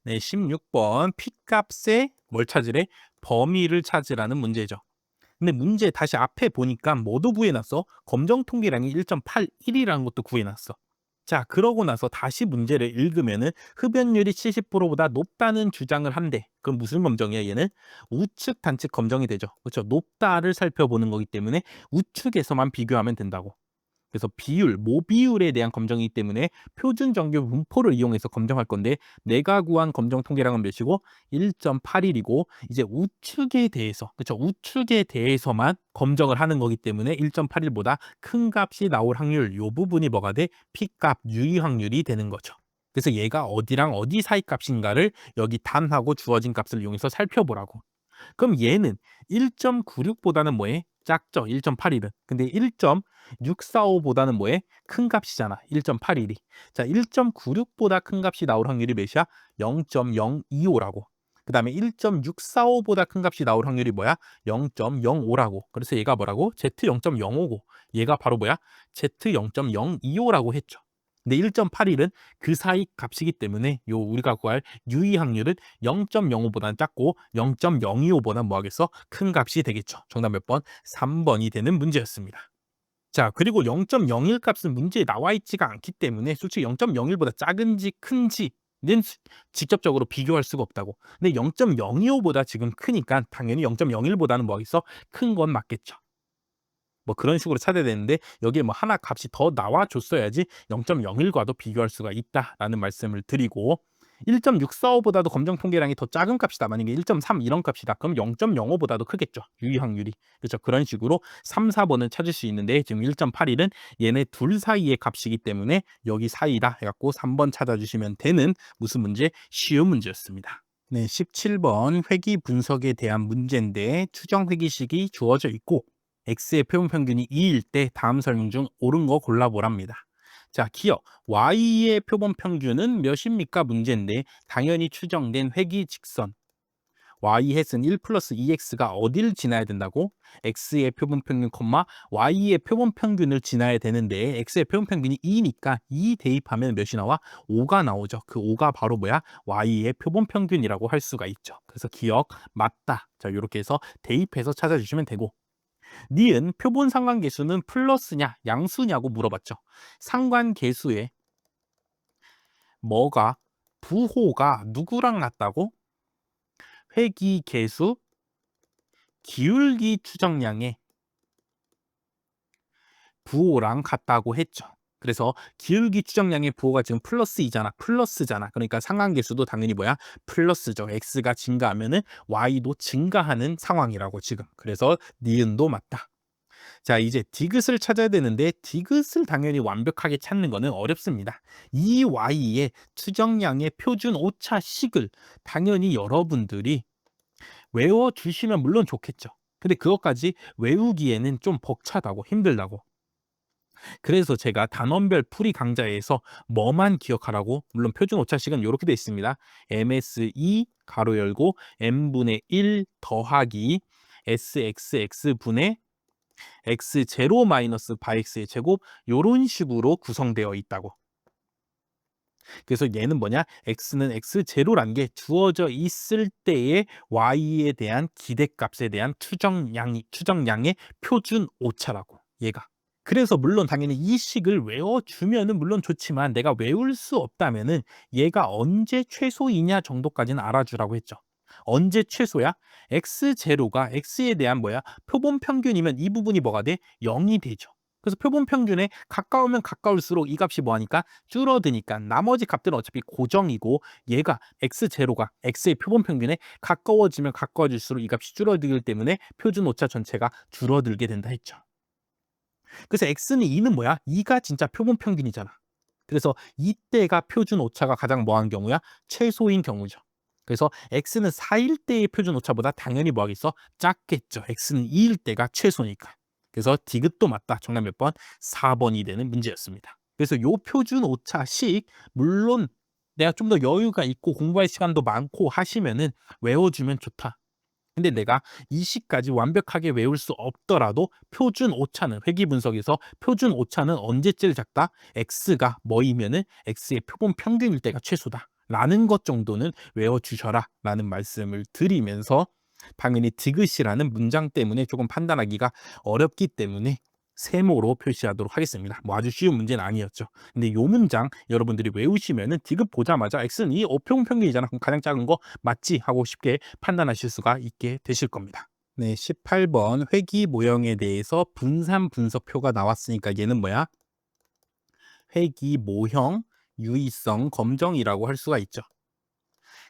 네, 16번 P값의 뭘 찾으래? 범위를 찾으라는 문제죠. 근데 문제 다시 앞에 보니까 뭐도 구해놨어? 검정 통계량이 1.81이라는 것도 구해놨어. 자, 그러고 나서 다시 문제를 읽으면은 흡연율이 70%보다 높다는 주장을 한대. 그럼 무슨 검정이야, 얘는? 우측, 단측 검정이 되죠. 그렇죠? 높다를 살펴보는 거기 때문에 우측에서만 비교하면 된다고. 그래서 비율, 모비율에 대한 검정이기 때문에 표준 정규 분포를 이용해서 검정할 건데 내가 구한 검정 통계량은 몇이고 1.81이고 이제 우측에 대해서 그렇죠? 우측에 대해서만 검정을 하는 거기 때문에 1.81보다 큰 값이 나올 확률 요 부분이 뭐가 돼? P값 유의 확률이 되는 거죠. 그래서 얘가 어디랑 어디 사이 값인가를 여기 단하고 주어진 값을 이용해서 살펴보라고. 그럼 얘는 1.96보다는 뭐해? 작죠. 1.81은. 근데 1.645보다는 뭐해? 큰 값이잖아. 1.81이. 자, 1.96보다 큰 값이 나올 확률이 몇이야? 0.025라고. 그 다음에 1.645보다 큰 값이 나올 확률이 뭐야? 0.05라고. 그래서 얘가 뭐라고? Z0.05고 얘가 바로 뭐야? Z0.025라고 했죠. 근데 1.81은 그 사이 값이기 때문에 요 우리가 구할 유의 확률은 0.05보다는 작고 0.025보다 뭐 하겠어? 큰 값이 되겠죠. 정답 몇 번? 3번이 되는 문제였습니다. 자, 그리고 0.01 값은 문제에 나와 있지가 않기 때문에 솔직히 0.01보다 작은지 큰지는 직접적으로 비교할 수가 없다고. 근데 0.025보다 지금 크니까 당연히 0.01보다는 뭐 하겠어? 큰 건 맞겠죠. 뭐 그런 식으로 찾아야 되는데 여기에 뭐 하나 값이 더 나와줬어야지 0.01과도 비교할 수가 있다라는 말씀을 드리고 1.645보다도 검정 통계량이 더 작은 값이다. 만약에 1.3 이런 값이다. 그럼 0.05보다도 크겠죠. 유의 확률이. 그렇죠. 그런 식으로 3, 4번을 찾을 수 있는데 지금 1.81은 얘네 둘 사이의 값이기 때문에 여기 사이다 해갖고 3번 찾아주시면 되는 무슨 문제? 쉬운 문제였습니다. 네, 17번 회귀 분석에 대한 문제인데 추정 회귀식이 주어져 있고 x의 표본 평균이 2일 때 다음 설명 중 옳은 거 골라보랍니다. 자, 기억 y의 표본 평균은 몇입니까? 문제인데 당연히 추정된 회귀 직선 y 햇은 1 플러스 2x가 어디를 지나야 된다고? x의 표본 평균, y의 표본 평균을 지나야 되는데 x의 표본 평균이 2니까 2 대입하면 몇이 나와? 5가 나오죠. 그 5가 바로 뭐야? y의 표본 평균이라고 할 수가 있죠. 그래서 기억 맞다. 자, 이렇게 해서 대입해서 찾아주시면 되고 니은 표본 상관계수는 플러스냐 양수냐고 물어봤죠. 상관계수에 뭐가 부호가 누구랑 같다고? 회귀계수 기울기 추정량의 부호랑 같다고 했죠. 그래서 기울기 추정량의 부호가 지금 플러스이잖아. 플러스잖아. 그러니까 상관계수도 당연히 뭐야? 플러스죠. x가 증가하면은 y도 증가하는 상황이라고 지금. 그래서 니은도 맞다. 자, 이제 디귿을 찾아야 되는데 디귿을 당연히 완벽하게 찾는 거는 어렵습니다. 이 y의 추정량의 표준 오차식을 당연히 여러분들이 외워주시면 물론 좋겠죠. 근데 그것까지 외우기에는 좀 벅차다고 힘들다고. 그래서 제가 단원별 풀이 강좌에서 뭐만 기억하라고 물론 표준 오차식은 이렇게 돼 있습니다. MSE 가로 열고 n분의 1 더하기 SXX 분의 x0 마이너스 바x의 제곱 요런 식으로 구성되어 있다고. 그래서 얘는 뭐냐? x는 x0란 게 주어져 있을 때의 y에 대한 기대값에 대한 추정량의 표준 오차라고. 얘가. 그래서 물론 당연히 이 식을 외워주면은 물론 좋지만 내가 외울 수 없다면은 얘가 언제 최소이냐 정도까지는 알아주라고 했죠. 언제 최소야? x0가 x에 대한 뭐야? 표본 평균이면 이 부분이 뭐가 돼? 0이 되죠. 그래서 표본 평균에 가까우면 가까울수록 이 값이 뭐하니까 줄어드니까 나머지 값들은 어차피 고정이고 얘가 x0가 x의 표본 평균에 가까워지면 가까워질수록 이 값이 줄어들기 때문에 표준 오차 전체가 줄어들게 된다 했죠. 그래서 x는 2는 뭐야? 2가 진짜 표본 평균이잖아. 그래서 이때가 표준 오차가 가장 뭐한 경우야? 최소인 경우죠. 그래서 x는 4일 때의 표준 오차보다 당연히 뭐 하겠어? 작겠죠. x는 2일 때가 최소니까. 그래서 디귿도 맞다. 정답 몇 번? 4번이 되는 문제였습니다. 그래서 요 표준 오차식 물론 내가 좀 더 여유가 있고 공부할 시간도 많고 하시면은 외워주면 좋다. 근데 내가 이 시까지 완벽하게 외울 수 없더라도 표준 오차는 회귀 분석에서 표준 오차는 언제 제일 작다? x가 뭐이면은 x의 표본 평균일 때가 최소다 라는 것 정도는 외워주셔라 라는 말씀을 드리면서 당연히 디귿이라는 문장 때문에 조금 판단하기가 어렵기 때문에 세모로 표시하도록 하겠습니다. 뭐 아주 쉬운 문제는 아니었죠. 근데 요 문장 여러분들이 외우시면은 디귿 보자마자 x는 이 어평평균이잖아. 그럼 가장 작은 거 맞지? 하고 쉽게 판단하실 수가 있게 되실 겁니다. 네, 18번 회귀 모형에 대해서 분산 분석표가 나왔으니까 얘는 뭐야? 회귀 모형 유의성 검정이라고 할 수가 있죠.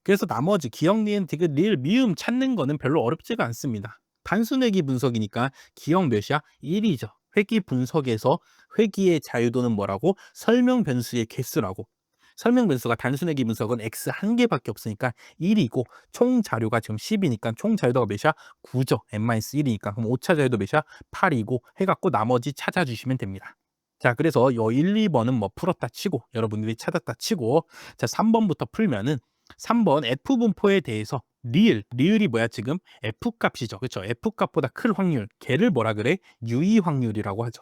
그래서 나머지 기억, 니은, 디귿, 리을, 미음 찾는 거는 별로 어렵지가 않습니다. 단순 회귀 분석이니까 기억 몇이야? 1이죠. 회귀 분석에서 회귀의 자유도는 뭐라고? 설명 변수의 개수라고. 설명 변수가 단순 회귀 분석은 x 한 개밖에 없으니까 1이고 총 자료가 지금 10이니까 총 자유도가 몇이야? 9죠. n-1이니까 그럼 오차 자유도 몇이야? 8이고 해갖고 나머지 찾아주시면 됩니다. 자, 그래서 요 1, 2번은 뭐 풀었다 치고 여러분들이 찾았다 치고 자, 3번부터 풀면은 3번 F분포에 대해서 리을이 뭐야 지금? F값이죠. 그렇죠? F값보다 클 확률. 걔를 뭐라 그래? 유의 확률이라고 하죠.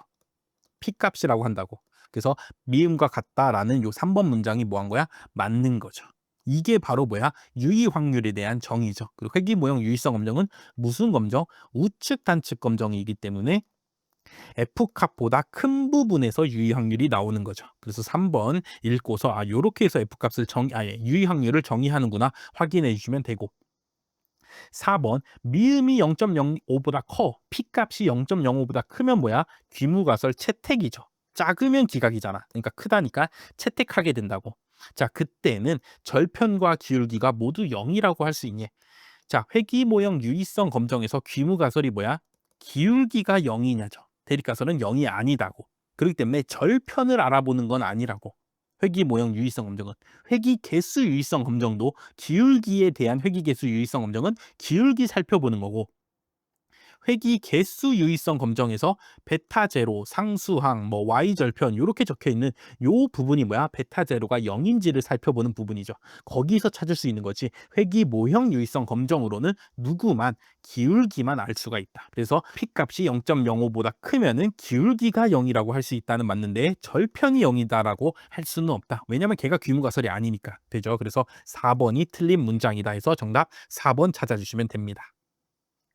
P값이라고 한다고. 그래서 미음과 같다라는 요 3번 문장이 뭐 한 거야? 맞는 거죠. 이게 바로 뭐야? 유의 확률에 대한 정의죠. 그리고 회귀 모형 유의성 검정은 무슨 검정? 우측 단측 검정이기 때문에 F값보다 큰 부분에서 유의 확률이 나오는 거죠. 그래서 3번 읽고서 요렇게 해서 F값을 유의 확률을 정의하는구나 확인해 주시면 되고 4번 미음이 0.05보다 커 P값이 0.05보다 크면 뭐야? 귀무가설 채택이죠. 작으면 기각이잖아. 그러니까 크다니까 채택하게 된다고. 자, 그때는 절편과 기울기가 모두 0이라고 할 수 있니? 자, 회귀 모형 유의성 검정에서 귀무가설이 뭐야? 기울기가 0이냐죠. 대립가설은 0이 아니다고. 그렇기 때문에 절편을 알아보는 건 아니라고. 회귀 모형 유의성 검정은 회귀 개수 유의성 검정도 기울기에 대한 회귀 개수 유의성 검정은 기울기 살펴보는 거고 회귀 개수 유의성 검정에서 베타 제로, 상수항, 뭐 y 절편 이렇게 적혀 있는 요 부분이 뭐야? 베타 제로가 0인지를 살펴보는 부분이죠. 거기서 찾을 수 있는 거지. 회귀 모형 유의성 검정으로는 누구만 기울기만 알 수가 있다. 그래서 P값이 0.05보다 크면은 기울기가 0이라고 할 수 있다는 맞는데 절편이 0이다라고 할 수는 없다. 왜냐면 걔가 귀무가설이 아니니까. 되죠? 그래서 4번이 틀린 문장이다 해서 정답 4번 찾아주시면 됩니다.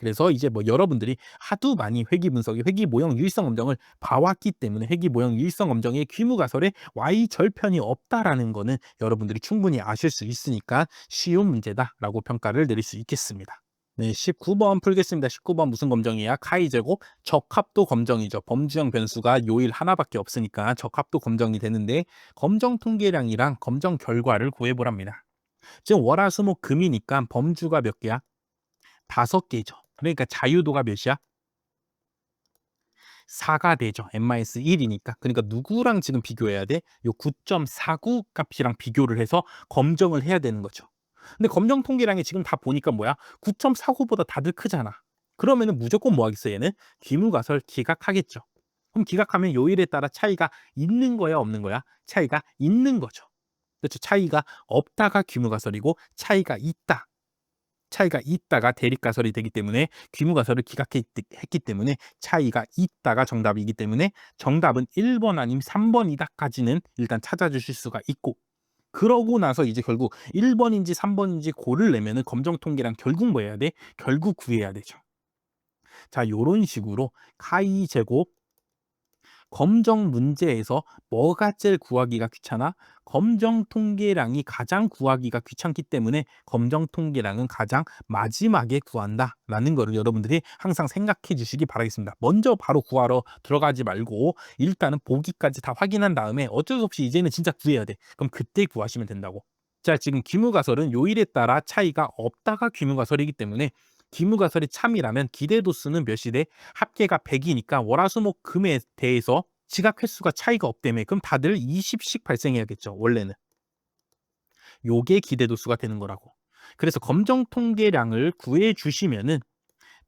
그래서 이제 뭐 여러분들이 하도 많이 회귀 분석이 회귀 모형 유의성 검정을 봐왔기 때문에 회귀 모형 유의성 검정의 귀무가설에 Y 절편이 없다라는 거는 여러분들이 충분히 아실 수 있으니까 쉬운 문제다라고 평가를 내릴 수 있겠습니다. 네, 19번 풀겠습니다. 19번 무슨 검정이야? 카이 제곱 적합도 검정이죠. 범주형 변수가 요일 하나밖에 없으니까 적합도 검정이 되는데 검정 통계량이랑 검정 결과를 구해보랍니다. 지금 월화수목 금이니까 범주가 몇 개야? 5개죠. 그러니까 자유도가 몇이야? 4가 되죠. n-1이니까. 그러니까 누구랑 지금 비교해야 돼? 요 9.49 값이랑 비교를 해서 검정을 해야 되는 거죠. 근데 검정 통계량이 지금 다 보니까 뭐야? 9.49보다 다들 크잖아. 그러면은 무조건 뭐 하겠어, 얘는? 귀무가설 기각하겠죠. 그럼 기각하면 요일에 따라 차이가 있는 거야, 없는 거야? 차이가 있는 거죠. 그렇죠. 차이가 없다가 귀무가설이고 차이가 있다가 대립가설이 되기 때문에 귀무가설을 기각했기 때문에 차이가 있다가 정답이기 때문에 정답은 1번 아니면 3번이다까지는 일단 찾아주실 수가 있고 그러고 나서 이제 결국 1번인지 3번인지 고를 내면은 검정통계랑 결국 뭐 해야 돼? 결국 구해야 되죠. 자, 요런 식으로 카이 제곱 검정 문제에서 뭐가 제일 구하기가 귀찮아? 검정 통계량이 가장 구하기가 귀찮기 때문에 검정 통계량은 가장 마지막에 구한다라는 거를 여러분들이 항상 생각해 주시기 바라겠습니다. 먼저 바로 구하러 들어가지 말고 일단은 보기까지 다 확인한 다음에 어쩔 수 없이 이제는 진짜 구해야 돼. 그럼 그때 구하시면 된다고. 자, 지금 귀무가설은 요일에 따라 차이가 없다가 귀무가설이기 때문에 귀무가설이 참이라면 기대도수는 몇이 돼? 합계가 100이니까 월화수목 금에 대해서 지각 횟수가 차이가 없다며 그럼 다들 20씩 발생해야겠죠. 원래는. 요게 기대도수가 되는 거라고. 그래서 검정 통계량을 구해 주시면은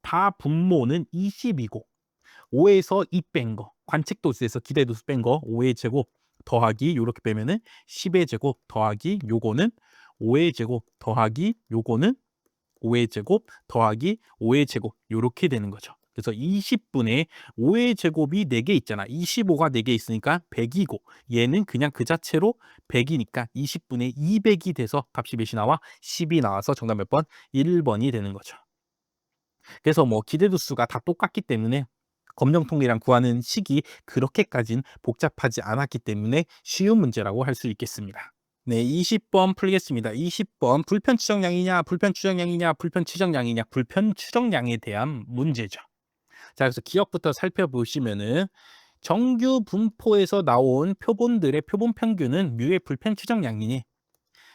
다 분모는 20이고 5에서 2 뺀 거, 관측도수에서 기대도수 뺀 거 5의 제곱 더하기 요렇게 빼면은 10의 제곱 더하기 요거는 5의 제곱 더하기 요거는 5의 제곱 더하기 5의 제곱 요렇게 되는 거죠. 그래서 20분의 5의 제곱이 4개 있잖아. 25가 4개 있으니까 100이고 얘는 그냥 그 자체로 100이니까 20분의 200이 돼서 값이 몇이 나와? 10이 나와서 정답 몇 번? 1번이 되는 거죠. 그래서 뭐 기대도 수가 다 똑같기 때문에 검정통계량 구하는 식이 그렇게까진 복잡하지 않았기 때문에 쉬운 문제라고 할 수 있겠습니다. 네, 20번 풀겠습니다. 20번 불편 추정량이냐, 불편 추정량이냐, 불편 추정량이냐, 불편 추정량에 대한 문제죠. 자, 그래서 기억부터 살펴보시면은 정규 분포에서 나온 표본들의 표본 평균은 뮤의 불편 추정량이니,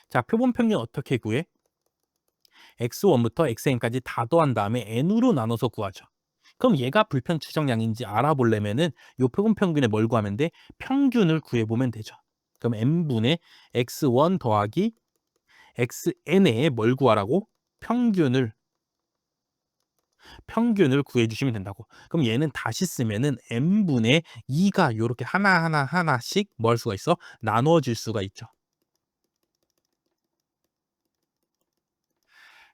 자, 표본 평균 어떻게 구해? x1부터 xn까지 다 더한 다음에 n으로 나눠서 구하죠. 그럼 얘가 불편 추정량인지 알아보려면은 요 표본 평균에 뭘 구하면 돼? 평균을 구해보면 되죠. 그럼 n분의 x1 더하기 xn에 뭘 구하라고? 평균을 구해주시면 된다고. 그럼 얘는 다시 쓰면은 n분의 2가 요렇게 하나씩 뭐 할 수가 있어? 나눠질 수가 있죠.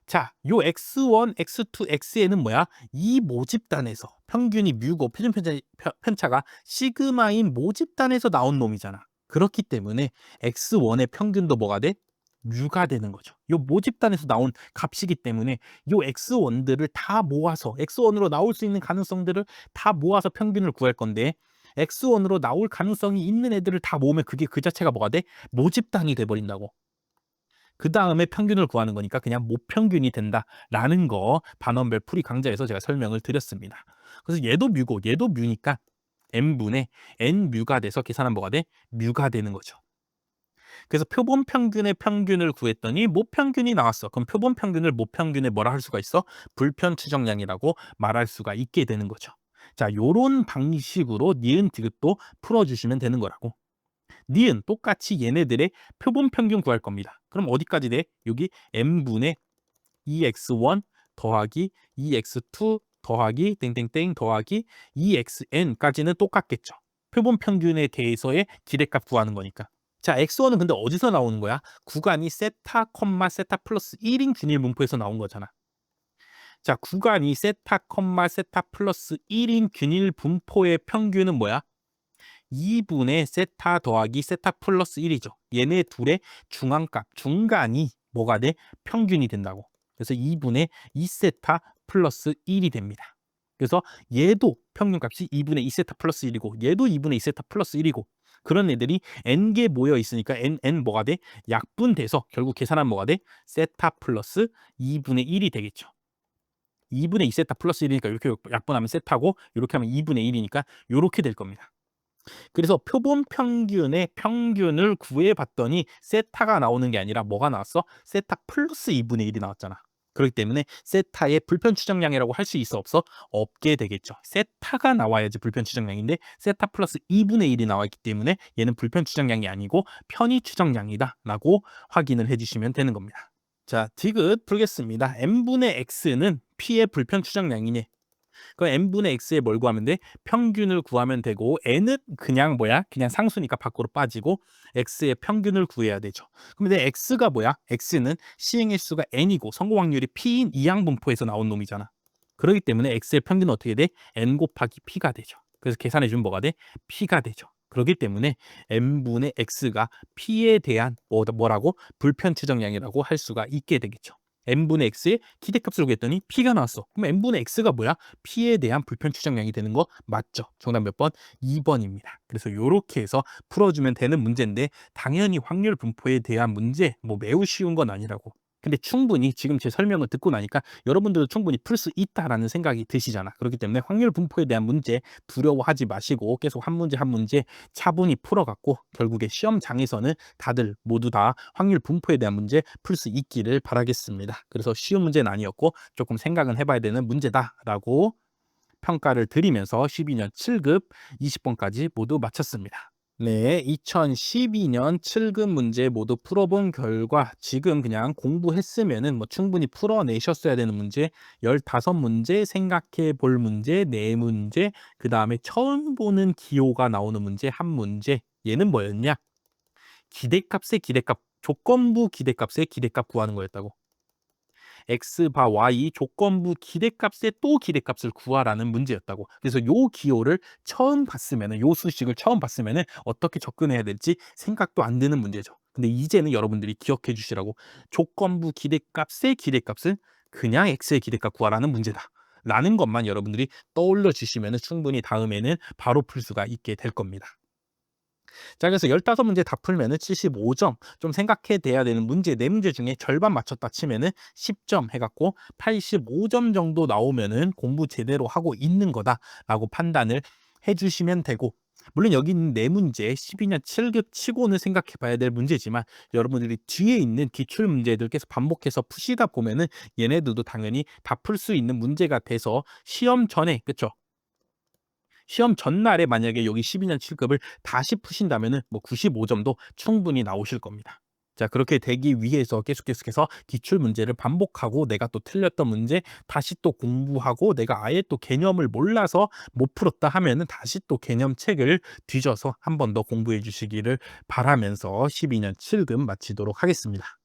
자, 요 x1, x2, xn은 뭐야? 이 모집단에서 평균이 뮤고 표준 편차가 시그마인 모집단에서 나온 놈이잖아. 그렇기 때문에 x1의 평균도 뭐가 돼? 뮤가 되는 거죠. 요 모집단에서 나온 값이기 때문에 요 x1들을 다 모아서 x1으로 나올 수 있는 가능성들을 다 모아서 평균을 구할 건데 x1으로 나올 가능성이 있는 애들을 다 모으면 그게 그 자체가 뭐가 돼? 모집단이 돼 버린다고. 그 다음에 평균을 구하는 거니까 그냥 모평균이 된다라는 거 반원별 풀이 강좌에서 제가 설명을 드렸습니다. 그래서 얘도 뮤고 얘도 뮤니까 n분의 n뮤가 돼서 계산하면 뭐가 돼? 뮤가 되는 거죠. 그래서 표본 평균의 평균을 구했더니 모평균이 나왔어. 그럼 표본 평균을 모평균에 뭐라 할 수가 있어? 불편 추정량이라고 말할 수가 있게 되는 거죠. 자, 요런 방식으로 니은 디귿도 풀어주시면 되는 거라고. 니은 똑같이 얘네들의 표본 평균 구할 겁니다. 그럼 어디까지 돼? 여기 n분의 2x1 더하기 2x2 더하기 땡땡땡 더하기 2xn까지는 똑같겠죠. 표본 평균에 대해서의 기대값 구하는 거니까. 자, x1은 근데 어디서 나오는 거야? 구간이 세타, 세타 플러스 1인 균일 분포에서 나온 거잖아. 자, 구간이 세타, 세타 플러스 1인 균일 분포의 평균은 뭐야? 2분의 세타 더하기 세타 플러스 1이죠. 얘네 둘의 중앙값, 중간이 뭐가 돼? 평균이 된다고. 그래서 2분의 2세타 플러스 1이 됩니다. 그래서 얘도 평균값이 2분의 2세타 플러스 1이고 얘도 2분의 2세타 플러스 1이고 그런 애들이 n개 모여 있으니까 n 뭐가 돼? 약분돼서 결국 계산하면 뭐가 돼? 세타 플러스 2분의 1이 되겠죠. 2분의 2세타 플러스 1이니까 이렇게 약분하면 세타고 이렇게 하면 2분의 1이니까 이렇게 될 겁니다. 그래서 표본 평균의 평균을 구해봤더니 세타가 나오는 게 아니라 뭐가 나왔어? 세타 플러스 2분의 1이 나왔잖아. 그렇기 때문에 세타의 불편 추정량이라고 할 수 있어 없어? 없게 되겠죠. 세타가 나와야지 불편 추정량인데 세타 플러스 2분의 1이 나와 있기 때문에 얘는 불편 추정량이 아니고 편의 추정량이다 라고 확인을 해주시면 되는 겁니다. 자, 디귿 풀겠습니다. n분의 x는 p의 불편 추정량이니 그 n분의 x에 뭘 구하면 돼? 평균을 구하면 되고 n은 그냥 뭐야? 그냥 상수니까 밖으로 빠지고 x의 평균을 구해야 되죠. 그럼 내 x가 뭐야? x는 시행일 수가 n이고 성공 확률이 p인 이항분포에서 나온 놈이잖아. 그렇기 때문에 x의 평균은 어떻게 돼? n 곱하기 p가 되죠. 그래서 계산해 주면 뭐가 돼? p가 되죠. 그렇기 때문에 n분의 x가 p에 대한 뭐라고? 불편 추정량이라고 할 수가 있게 되겠죠. n분의 x의 기대값을 구했더니 p가 나왔어. 그럼 n분의 x가 뭐야? p에 대한 불편 추정량이 되는 거 맞죠? 정답 몇 번? 2번입니다. 그래서 이렇게 해서 풀어주면 되는 문제인데 당연히 확률 분포에 대한 문제 뭐 매우 쉬운 건 아니라고. 근데 충분히 지금 제 설명을 듣고 나니까 여러분들도 충분히 풀 수 있다라는 생각이 드시잖아. 그렇기 때문에 확률 분포에 대한 문제 두려워하지 마시고 계속 한 문제 한 문제 차분히 풀어갖고 결국에 시험장에서는 다들 모두 다 확률 분포에 대한 문제 풀 수 있기를 바라겠습니다. 그래서 쉬운 문제는 아니었고 조금 생각은 해봐야 되는 문제다라고 평가를 드리면서 12년 7급 20번까지 모두 마쳤습니다. 네, 2012년 7급 문제 모두 풀어본 결과 지금 그냥 공부했으면은 뭐 충분히 풀어내셨어야 되는 문제 15문제 생각해 볼 문제 4문제 그 다음에 처음 보는 기호가 나오는 문제 1문제 얘는 뭐였냐? 기대값의 기대값 조건부 기대값의 기대값 구하는 거였다고. x 바 y 조건부 기대값의 또 기대값을 구하라는 문제였다고. 그래서 요 기호를 처음 봤으면은, 요 수식을 처음 봤으면은 어떻게 접근해야 될지 생각도 안 드는 문제죠. 근데 이제는 여러분들이 기억해 주시라고, 조건부 기대값의 기대값은 그냥 x의 기대값 구하라는 문제다 라는 것만 여러분들이 떠올려 주시면 충분히 다음에는 바로 풀 수가 있게 될 겁니다. 자, 그래서 15문제 다 풀면은 75점, 좀 생각해 돼야 되는 문제 4문제 중에 절반 맞췄다 치면은 10점 해갖고 85점 정도 나오면은 공부 제대로 하고 있는 거다라고 판단을 해주시면 되고, 물론 여기 있는 4문제 12년 7급 치고는 생각해 봐야 될 문제지만, 여러분들이 뒤에 있는 기출 문제들 계속 반복해서 푸시다 보면은 얘네들도 당연히 다 풀 수 있는 문제가 돼서 시험 전에, 그쵸? 시험 전날에 만약에 여기 12년 7급을 다시 푸신다면은 뭐 95점도 충분히 나오실 겁니다. 자, 그렇게 되기 위해서 계속해서 기출 문제를 반복하고, 내가 또 틀렸던 문제 다시 또 공부하고, 내가 아예 또 개념을 몰라서 못 풀었다 하면은 다시 또 개념책을 뒤져서 한 번 더 공부해 주시기를 바라면서 12년 7급 마치도록 하겠습니다.